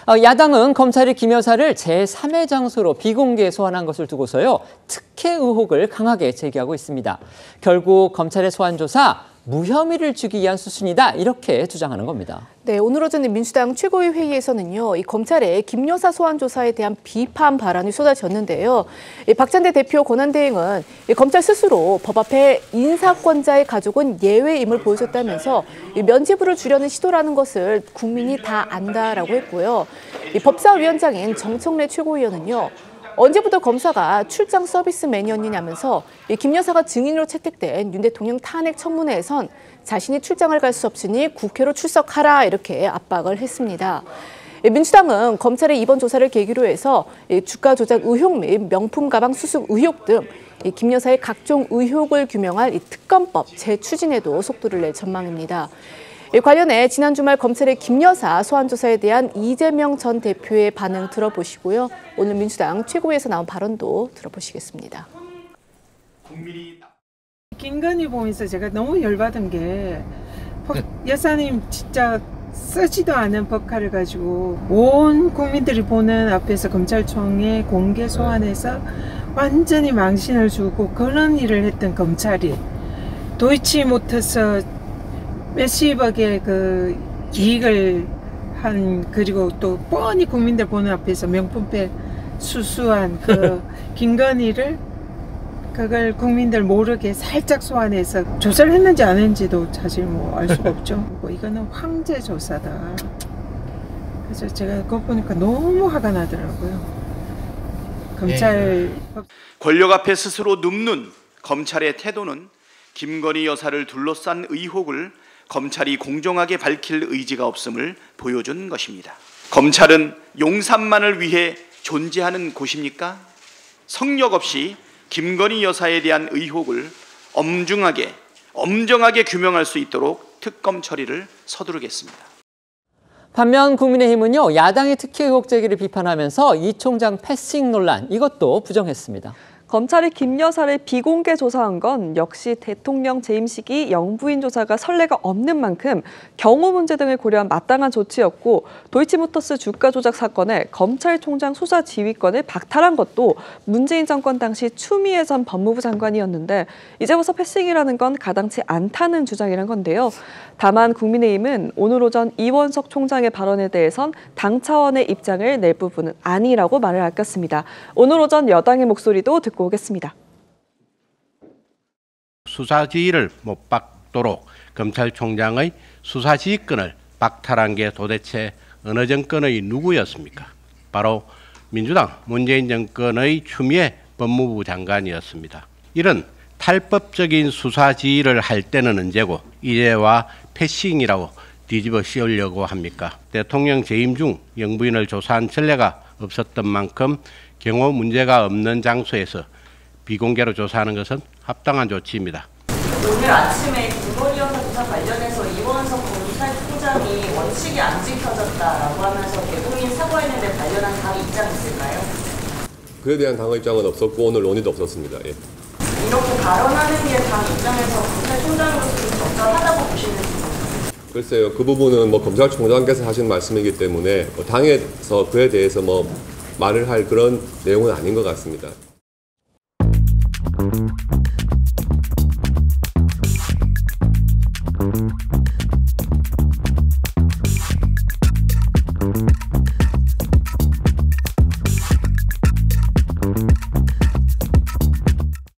야당은 검찰이 김 여사를 제3의 장소로 비공개 소환한 것을 두고서요, 특혜 의혹을 강하게 제기하고 있습니다. 결국 검찰의 소환 조사 무혐의를 주기 위한 수순이다, 이렇게 주장하는 겁니다. 네, 오늘 오전에 민주당 최고위 회의에서는요, 이 검찰의 김 여사 소환 조사에 대한 비판 발언이 쏟아졌는데요. 박찬대 대표 권한대행은 검찰 스스로 법 앞에 인사권자의 가족은 예외임을 보여줬다면서 면죄부를 주려는 시도라는 것을 국민이 다 안다라고 했고요. 법사위원장인 정청래 최고위원은요, 언제부터 검사가 출장 서비스 매니언이냐면서 김 여사가 증인으로 채택된 윤 대통령 탄핵 청문회에선 자신이 출장을 갈 수 없으니 국회로 출석하라, 이렇게 압박을 했습니다. 민주당은 검찰의 이번 조사를 계기로 해서 주가 조작 의혹 및 명품 가방 수수 의혹 등 김 여사의 각종 의혹을 규명할 이 특검법 재추진에도 속도를 낼 전망입니다. 관련해 지난 주말 검찰의 김 여사 소환 조사에 대한 이재명 전 대표의 반응 들어보시고요. 오늘 민주당 최고위에서 나온 발언도 들어보시겠습니다. 김건희 보면서 제가 너무 열받은 게 여사님 진짜 쓰지도 않은 법카를 가지고 온 국민들이 보는 앞에서 검찰총회 공개 소환해서 완전히 망신을 주고 그런 일을 했던 검찰이 도이치모터스 몇십억의 그 이익을 한, 그리고 또 뻔히 국민들 보는 앞에서 명품백 수수한 그 김건희를 그걸 국민들 모르게 살짝 소환해서 조사를 했는지 안 했는지도 사실 뭐 알 수가 없죠. 뭐 이거는 황제 조사다. 그래서 제가 그거 보니까 너무 화가 나더라고요. 검찰 권력 앞에 스스로 눕는 검찰의 태도는 김건희 여사를 둘러싼 의혹을 검찰이 공정하게 밝힐 의지가 없음을 보여준 것입니다. 검찰은 용산만을 위해 존재하는 곳입니까? 성역 없이 김건희 여사에 대한 의혹을 엄정하게 규명할 수 있도록 특검 처리를 서두르겠습니다. 반면 국민의힘은요, 야당의 특혜 의혹 제기를 비판하면서 이 총장 패싱 논란, 이것도 부정했습니다. 검찰이 김 여사를 비공개 조사한 건 역시 대통령 재임시기 영부인 조사가 선례가 없는 만큼 경호 문제 등을 고려한 마땅한 조치였고, 도이치모터스 주가 조작 사건에 검찰총장 수사 지휘권을 박탈한 것도 문재인 정권 당시 추미애 전 법무부 장관이었는데, 이제부터 패싱이라는 건 가당치 않다는 주장이란 건데요. 다만 국민의힘은 오늘 오전 이원석 총장의 발언에 대해선 당 차원의 입장을 낼 부분은 아니라고 말을 아꼈습니다. 오늘 오전 여당의 목소리도 듣고 오겠습니다. 수사 지휘를 못 받도록 검찰총장의 수사 지휘권을 박탈한 게 도대체 어느 정권의 누구였습니까? 바로 민주당 문재인 정권의 추미애 법무부 장관이었습니다. 이런 탈법적인 수사 지휘를 할 때는 언제고 이제와 패싱이라고 뒤집어 씌우려고 합니까? 대통령 재임 중 영부인을 조사한 전례가 없었던 만큼 경호 문제가 없는 장소에서 비공개로 조사하는 것은 합당한 조치입니다. 오늘 아침에 김건희 여사 조사 관련해서 이원석 검찰총장이 원칙이 안 지켜졌다라고 하면서 대국민 사과했는데 관련한 당 입장 있을까요? 그에 대한 당의 입장은 없었고 오늘 논의도 없었습니다. 예. 이렇게 발언하는 게 당 입장에서 검찰총장으로서 좀 적절하다고 보시는지. 글쎄요, 그 부분은 뭐 검찰총장께서 하신 말씀이기 때문에 당에서 그에 대해서 뭐 말을 할 그런 내용은 아닌 것 같습니다.